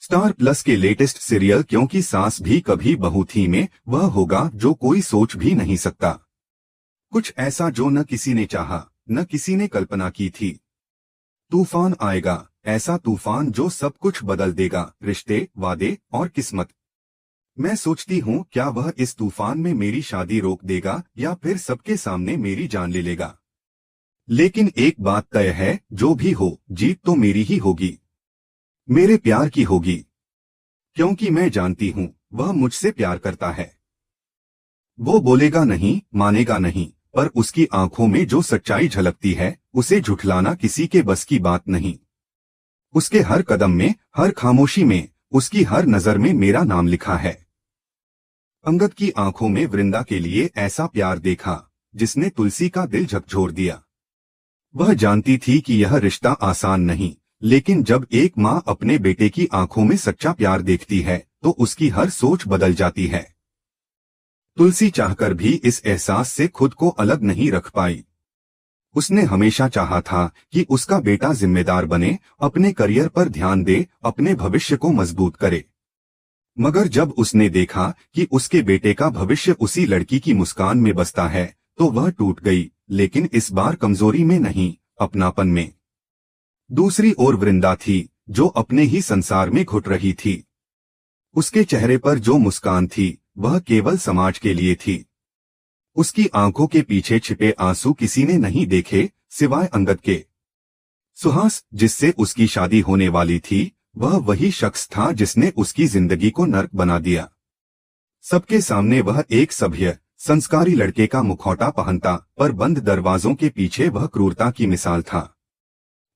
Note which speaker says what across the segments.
Speaker 1: Star plus के latest serial क्योंकि सास भी कभी बहू थी में वह होगा जो कोई सोच भी नहीं सकता। कुछ ऐसा जो न किसी ने चाहा, न किसी ने कल्पना की थी। तूफान आएगा, ऐसा तूफान जो सब कुछ बदल देगा, रिश्ते, वादे और किस्मत। मैं सोचती हूँ क्या वह इस तूफान में मेरी शादी रोक देगा या फिर सबके सामने मेरी जान ले लेगा। लेकिन एक बात तय है, जो भी हो जीत तो मेरी ही होगी, मेरे प्यार की होगी, क्योंकि मैं जानती हूँ वह मुझसे प्यार करता है। वो बोलेगा नहीं, मानेगा नहीं, पर उसकी आंखों में जो सच्चाई झलकती है उसे झुठलाना किसी के बस की बात नहीं। उसके हर कदम में, हर खामोशी में, उसकी हर नजर में मेरा नाम लिखा है। अंगद की आंखों में वृंदा के लिए ऐसा प्यार देखा जिसने तुलसी का दिल झकझोर दिया। वह जानती थी कि यह रिश्ता आसान नहीं, लेकिन जब एक माँ अपने बेटे की आंखों में सच्चा प्यार देखती है तो उसकी हर सोच बदल जाती है। तुलसी चाहकर भी इस एहसास से खुद को अलग नहीं रख पाई। उसने हमेशा चाहा था कि उसका बेटा जिम्मेदार बने, अपने करियर पर ध्यान दे, अपने भविष्य को मजबूत करे। मगर जब उसने देखा कि उसके बेटे का भविष्य उसी लड़की की मुस्कान में बसता है तो वह टूट गई, लेकिन इस बार कमजोरी में नहीं, अपनापन में। दूसरी ओर वृंदा थी जो अपने ही संसार में घुट रही थी। उसके चेहरे पर जो मुस्कान थी वह केवल समाज के लिए थी। उसकी आंखों के पीछे छिपे आंसू किसी ने नहीं देखे सिवाय अंगद के। सुहास, जिससे उसकी शादी होने वाली थी, वह वही शख्स था जिसने उसकी जिंदगी को नर्क बना दिया। सबके सामने वह एक सभ्य, संस्कारी लड़के का मुखौटा पहनता, पर बंद दरवाजों के पीछे वह क्रूरता की मिसाल था।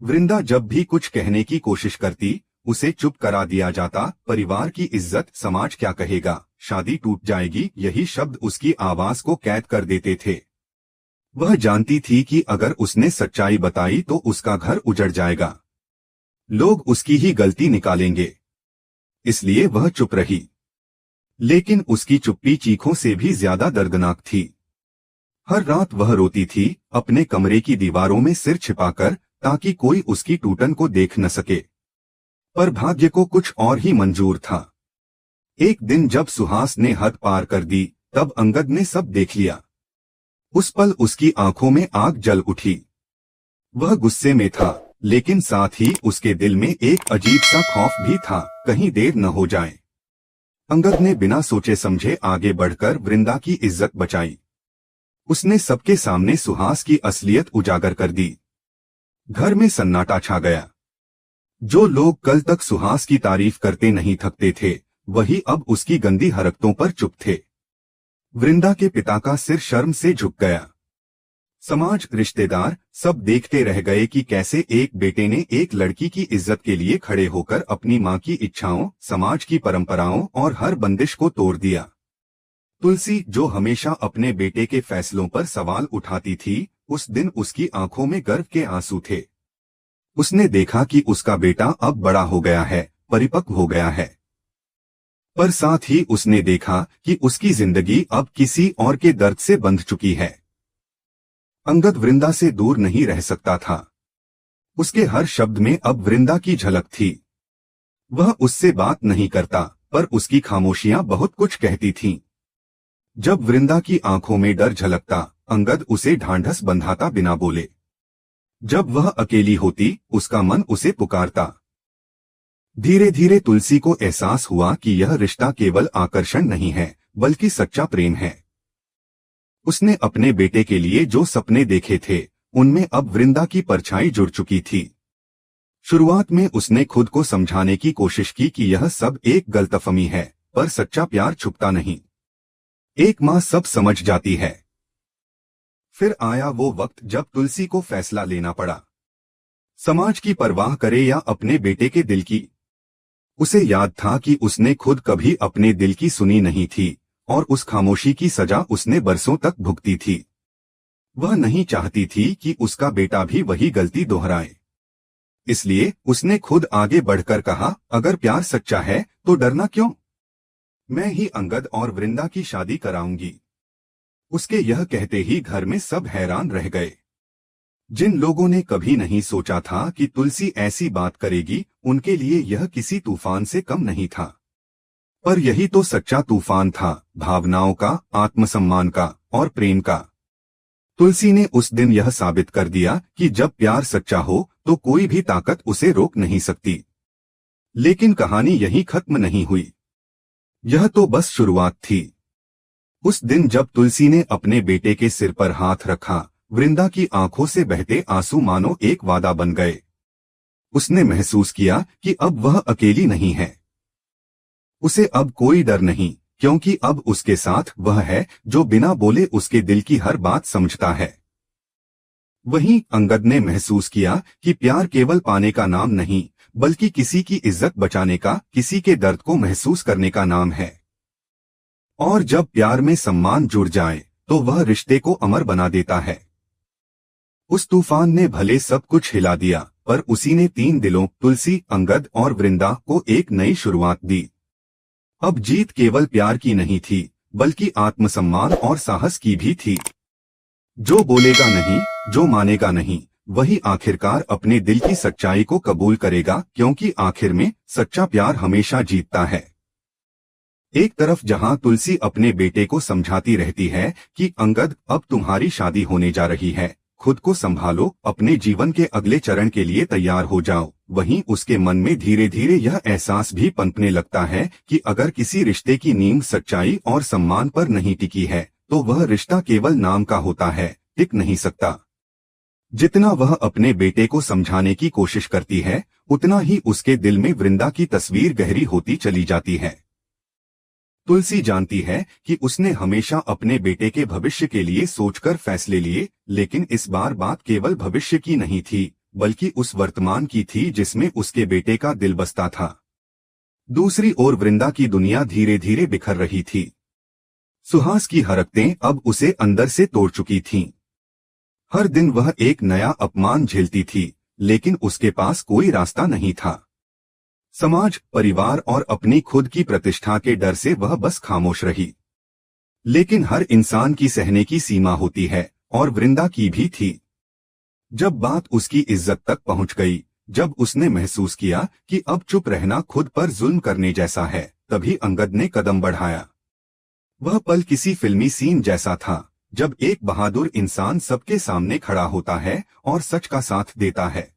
Speaker 1: वृंदा जब भी कुछ कहने की कोशिश करती, उसे चुप करा दिया जाता। परिवार की इज्जत, समाज क्या कहेगा, शादी टूट जाएगी, यही शब्द उसकी आवाज को कैद कर देते थे। वह जानती थी कि अगर उसने सच्चाई बताई तो उसका घर उजड़ जाएगा, लोग उसकी ही गलती निकालेंगे, इसलिए वह चुप रही। लेकिन उसकी चुप्पी चीखों से भी ज्यादा दर्दनाक थी। हर रात वह रोती थी, अपने कमरे की दीवारों में सिर छिपाकर, ताकि कोई उसकी टूटन को देख न सके। पर भाग्य को कुछ और ही मंजूर था। एक दिन जब सुहास ने हद पार कर दी, तब अंगद ने सब देख लिया। उस पल उसकी आंखों में आग जल उठी। वह गुस्से में था, लेकिन साथ ही उसके दिल में एक अजीब सा खौफ भी था, कहीं देर न हो जाए। अंगद ने बिना सोचे समझे आगे बढ़कर वृंदा की इज्जत बचाई। उसने सबके सामने सुहास की असलियत उजागर कर दी। घर में सन्नाटा छा गया। जो लोग कल तक सुहास की तारीफ करते नहीं थकते थे, वही अब उसकी गंदी हरकतों पर चुप थे। वृंदा के पिता का सिर शर्म से झुक गया। समाज, रिश्तेदार सब देखते रह गए कि कैसे एक बेटे ने एक लड़की की इज्जत के लिए खड़े होकर अपनी मां की इच्छाओं, समाज की परंपराओं और हर बंदिश को तोड़ दिया। तुलसी, जो हमेशा अपने बेटे के फैसलों पर सवाल उठाती थी, उस दिन उसकी आंखों में गर्व के आंसू थे। उसने देखा कि उसका बेटा अब बड़ा हो गया है, परिपक्व हो गया है। पर साथ ही उसने देखा कि उसकी जिंदगी अब किसी और के दर्द से बंध चुकी है। अंगद वृंदा से दूर नहीं रह सकता था। उसके हर शब्द में अब वृंदा की झलक थी। वह उससे बात नहीं करता, पर उसकी खामोशियां बहुत कुछ कहती थीं। जब वृंदा की आंखों में डर झलकता, अंगद उसे ढांढस बंधाता बिना बोले। जब वह अकेली होती, उसका मन उसे पुकारता। धीरे धीरे तुलसी को एहसास हुआ कि यह रिश्ता केवल आकर्षण नहीं है, बल्कि सच्चा प्रेम है। उसने अपने बेटे के लिए जो सपने देखे थे, उनमें अब वृंदा की परछाई जुड़ चुकी थी। शुरुआत में उसने खुद को समझाने की कोशिश की कि यह सब एक गलतफहमी है, पर सच्चा प्यार छुपता नहीं। एक माँ सब समझ जाती है। फिर आया वो वक्त जब तुलसी को फैसला लेना पड़ा। समाज की परवाह करे या अपने बेटे के दिल की। उसे याद था कि उसने खुद कभी अपने दिल की सुनी नहीं थी, और उस खामोशी की सजा उसने बरसों तक भुगती थी। वह नहीं चाहती थी कि उसका बेटा भी वही गलती दोहराए। इसलिए उसने खुद आगे बढ़कर कहा, अगर प्यार सच्चा है तो डरना क्यों? मैं ही अंगद और वृंदा की शादी कराऊंगी। उसके यह कहते ही घर में सब हैरान रह गए। जिन लोगों ने कभी नहीं सोचा था कि तुलसी ऐसी बात करेगी, उनके लिए यह किसी तूफान से कम नहीं था। पर यही तो सच्चा तूफान था, भावनाओं का, आत्मसम्मान का और प्रेम का। तुलसी ने उस दिन यह साबित कर दिया कि जब प्यार सच्चा हो तो कोई भी ताकत उसे रोक नहीं सकती। लेकिन कहानी यहीं खत्म नहीं हुई। यह तो बस शुरुआत थी। उस दिन जब तुलसी ने अपने बेटे के सिर पर हाथ रखा, वृंदा की आंखों से बहते आंसू मानो एक वादा बन गए। उसने महसूस किया कि अब वह अकेली नहीं है। उसे अब कोई डर नहीं, क्योंकि अब उसके साथ वह है जो बिना बोले उसके दिल की हर बात समझता है। वहीं अंगद ने महसूस किया कि प्यार केवल पाने का नाम नहीं, बल्कि किसी की इज्जत बचाने का, किसी के दर्द को महसूस करने का नाम है। और जब प्यार में सम्मान जुड़ जाए तो वह रिश्ते को अमर बना देता है। उस तूफान ने भले सब कुछ हिला दिया, पर उसी ने 3 दिलों, तुलसी, अंगद और वृंदा को एक नई शुरुआत दी। अब जीत केवल प्यार की नहीं थी, बल्कि आत्मसम्मान और साहस की भी थी। जो बोलेगा नहीं, जो मानेगा नहीं, वही आखिरकार अपने दिल की सच्चाई को कबूल करेगा, क्योंकि आखिर में सच्चा प्यार हमेशा जीतता है। एक तरफ जहां तुलसी अपने बेटे को समझाती रहती है कि अंगद, अब तुम्हारी शादी होने जा रही है, खुद को संभालो, अपने जीवन के अगले चरण के लिए तैयार हो जाओ, वहीं उसके मन में धीरे धीरे यह एहसास भी पनपने लगता है कि अगर किसी रिश्ते की नींव सच्चाई और सम्मान पर नहीं टिकी है तो वह रिश्ता केवल नाम का होता है, टिक नहीं सकता। जितना वह अपने बेटे को समझाने की कोशिश करती है, उतना ही उसके दिल में वृंदा की तस्वीर गहरी होती चली जाती है। तुलसी जानती है कि उसने हमेशा अपने बेटे के भविष्य के लिए सोचकर फैसले लिए, लेकिन इस बार बात केवल भविष्य की नहीं थी, बल्कि उस वर्तमान की थी जिसमें उसके बेटे का दिल बसता था। दूसरी ओर वृंदा की दुनिया धीरे धीरे बिखर रही थी। सुहास की हरकतें अब उसे अंदर से तोड़ चुकी थीं। हर दिन वह एक नया अपमान झेलती थी, लेकिन उसके पास कोई रास्ता नहीं था। समाज, परिवार और अपनी खुद की प्रतिष्ठा के डर से वह बस खामोश रही। लेकिन हर इंसान की सहने की सीमा होती है, और वृंदा की भी थी। जब बात उसकी इज्जत तक पहुंच गई, जब उसने महसूस किया कि अब चुप रहना खुद पर जुल्म करने जैसा है, तभी अंगद ने कदम बढ़ाया। वह पल किसी फिल्मी सीन जैसा था, जब एक बहादुर इंसान सबके सामने खड़ा होता है और सच का साथ देता है।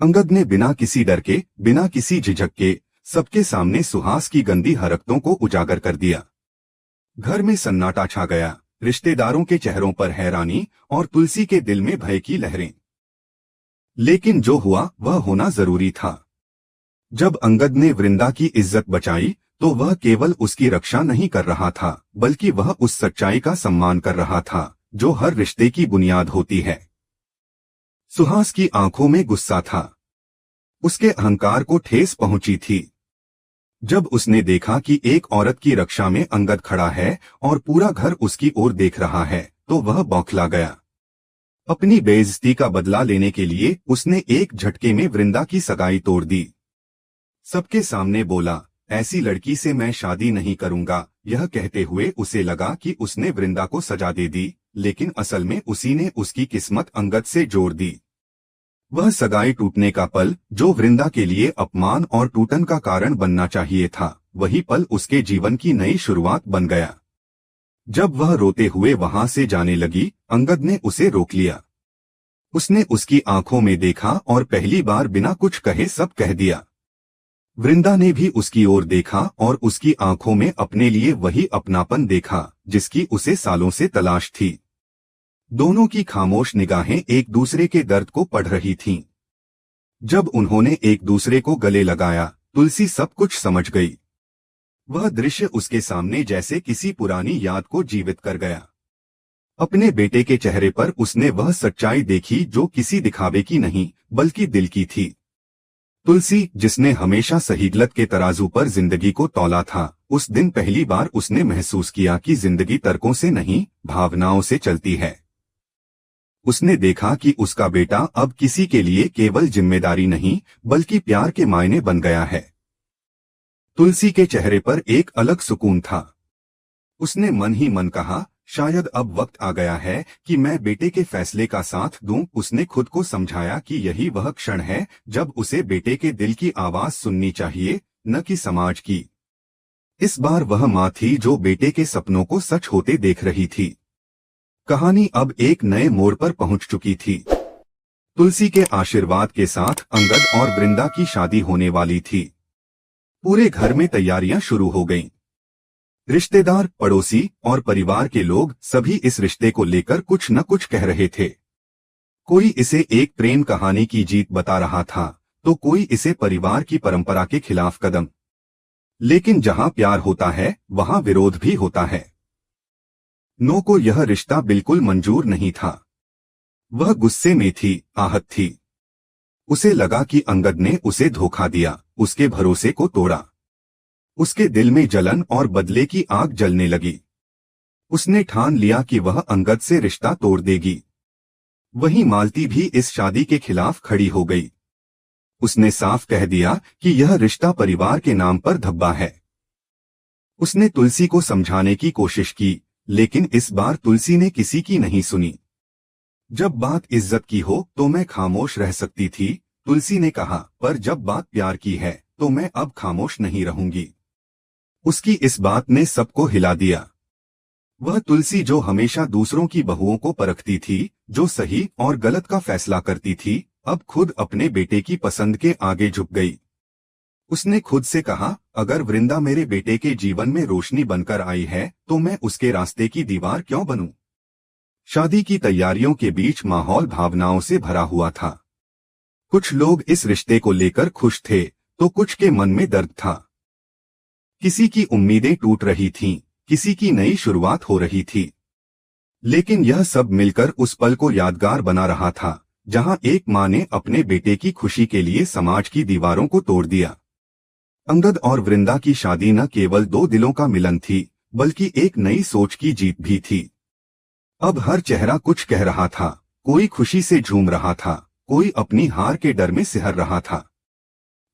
Speaker 1: अंगद ने बिना किसी डर के, बिना किसी झिझक के, सबके सामने सुहास की गंदी हरकतों को उजागर कर दिया। घर में सन्नाटा छा गया, रिश्तेदारों के चेहरों पर हैरानी और तुलसी के दिल में भय की लहरें। लेकिन जो हुआ वह होना जरूरी था। जब अंगद ने वृंदा की इज्जत बचाई तो वह केवल उसकी रक्षा नहीं कर रहा था, बल्कि वह उस सच्चाई का सम्मान कर रहा था जो हर रिश्ते की बुनियाद होती है। सुहास की आंखों में गुस्सा था। उसके अहंकार को ठेस पहुंची थी। जब उसने देखा कि एक औरत की रक्षा में अंगद खड़ा है और पूरा घर उसकी ओर देख रहा है, तो वह बौखला गया। अपनी बेइज्जती का बदला लेने के लिए उसने एक झटके में वृंदा की सगाई तोड़ दी। सबके सामने बोला, ऐसी लड़की से मैं शादी नहीं करूंगा। यह कहते हुए उसे लगा कि उसने वृंदा को सजा दे दी, लेकिन असल में उसी ने उसकी किस्मत अंगद से जोड़ दी। वह सगाई टूटने का पल, जो वृंदा के लिए अपमान और टूटन का कारण बनना चाहिए था, वही पल उसके जीवन की नई शुरुआत बन गया। जब वह रोते हुए वहां से जाने लगी, अंगद ने उसे रोक लिया। उसने उसकी आंखों में देखा और पहली बार बिना कुछ कहे सब कह दिया। वृंदा ने भी उसकी ओर देखा और उसकी आंखों में अपने लिए वही अपनापन देखा जिसकी उसे सालों से तलाश थी। दोनों की खामोश निगाहें एक दूसरे के दर्द को पढ़ रही थीं। जब उन्होंने एक दूसरे को गले लगाया, तुलसी सब कुछ समझ गई। वह दृश्य उसके सामने जैसे किसी पुरानी याद को जीवित कर गया। अपने बेटे के चेहरे पर उसने वह सच्चाई देखी जो किसी दिखावे की नहीं, बल्कि दिल की थी। तुलसी, जिसने हमेशा सही गलत के तराजू पर जिंदगी को तौला था, उस दिन पहली बार उसने महसूस किया कि जिंदगी तर्कों से नहीं, भावनाओं से चलती है। उसने देखा कि उसका बेटा अब किसी के लिए केवल जिम्मेदारी नहीं, बल्कि प्यार के मायने बन गया है। तुलसी के चेहरे पर एक अलग सुकून था। उसने मन ही मन कहा, शायद अब वक्त आ गया है कि मैं बेटे के फैसले का साथ दूं। उसने खुद को समझाया कि यही वह क्षण है जब उसे बेटे के दिल की आवाज सुननी चाहिए, न कि समाज की। इस बार वह माँ थी जो बेटे के सपनों को सच होते देख रही थी। कहानी अब एक नए मोड़ पर पहुंच चुकी थी। तुलसी के आशीर्वाद के साथ अंगद और वृंदा की शादी होने वाली थी। पूरे घर में तैयारियां शुरू हो गईं। रिश्तेदार, पड़ोसी और परिवार के लोग सभी इस रिश्ते को लेकर कुछ न कुछ कह रहे थे। कोई इसे एक प्रेम कहानी की जीत बता रहा था, तो कोई इसे परिवार की परंपरा के खिलाफ कदम। लेकिन जहां प्यार होता है वहां विरोध भी होता है। नो को यह रिश्ता बिल्कुल मंजूर नहीं था। वह गुस्से में थी, आहत थी। उसे लगा कि अंगद ने उसे धोखा दिया, उसके भरोसे को तोड़ा। उसके दिल में जलन और बदले की आग जलने लगी। उसने ठान लिया कि वह अंगद से रिश्ता तोड़ देगी। वहीं मालती भी इस शादी के खिलाफ खड़ी हो गई। उसने साफ कह दिया कि यह रिश्ता परिवार के नाम पर धब्बा है। उसने तुलसी को समझाने की कोशिश की, लेकिन इस बार तुलसी ने किसी की नहीं सुनी। जब बात इज्जत की हो तो मैं खामोश रह सकती थी, तुलसी ने कहा, पर जब बात प्यार की है तो मैं अब खामोश नहीं रहूंगी। उसकी इस बात ने सबको हिला दिया। वह तुलसी जो हमेशा दूसरों की बहुओं को परखती थी, जो सही और गलत का फैसला करती थी, अब खुद अपने बेटे की पसंद के आगे झुक गई। उसने खुद से कहा, अगर वृंदा मेरे बेटे के जीवन में रोशनी बनकर आई है तो मैं उसके रास्ते की दीवार क्यों बनूं? शादी की तैयारियों के बीच माहौल भावनाओं से भरा हुआ था। कुछ लोग इस रिश्ते को लेकर खुश थे, तो कुछ के मन में दर्द था। किसी की उम्मीदें टूट रही थीं, किसी की नई शुरुआत हो रही थी। लेकिन यह सब मिलकर उस पल को यादगार बना रहा था, जहां एक मां ने अपने बेटे की खुशी के लिए समाज की दीवारों को तोड़ दिया। अंगद और वृंदा की शादी न केवल दो दिलों का मिलन थी, बल्कि एक नई सोच की जीत भी थी। अब हर चेहरा कुछ कह रहा था, कोई खुशी से झूम रहा था, कोई अपनी हार के डर में सिहर रहा था।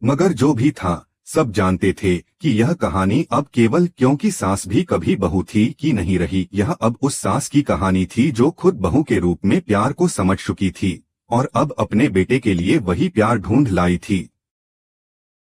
Speaker 1: मगर जो भी था, सब जानते थे कि यह कहानी अब केवल क्योंकि सास भी कभी बहू थी की नहीं रही। यह अब उस सास की कहानी थी जो खुद बहू के रूप में प्यार को समझ चुकी थी और अब अपने बेटे के लिए वही प्यार ढूंढ लाई थी।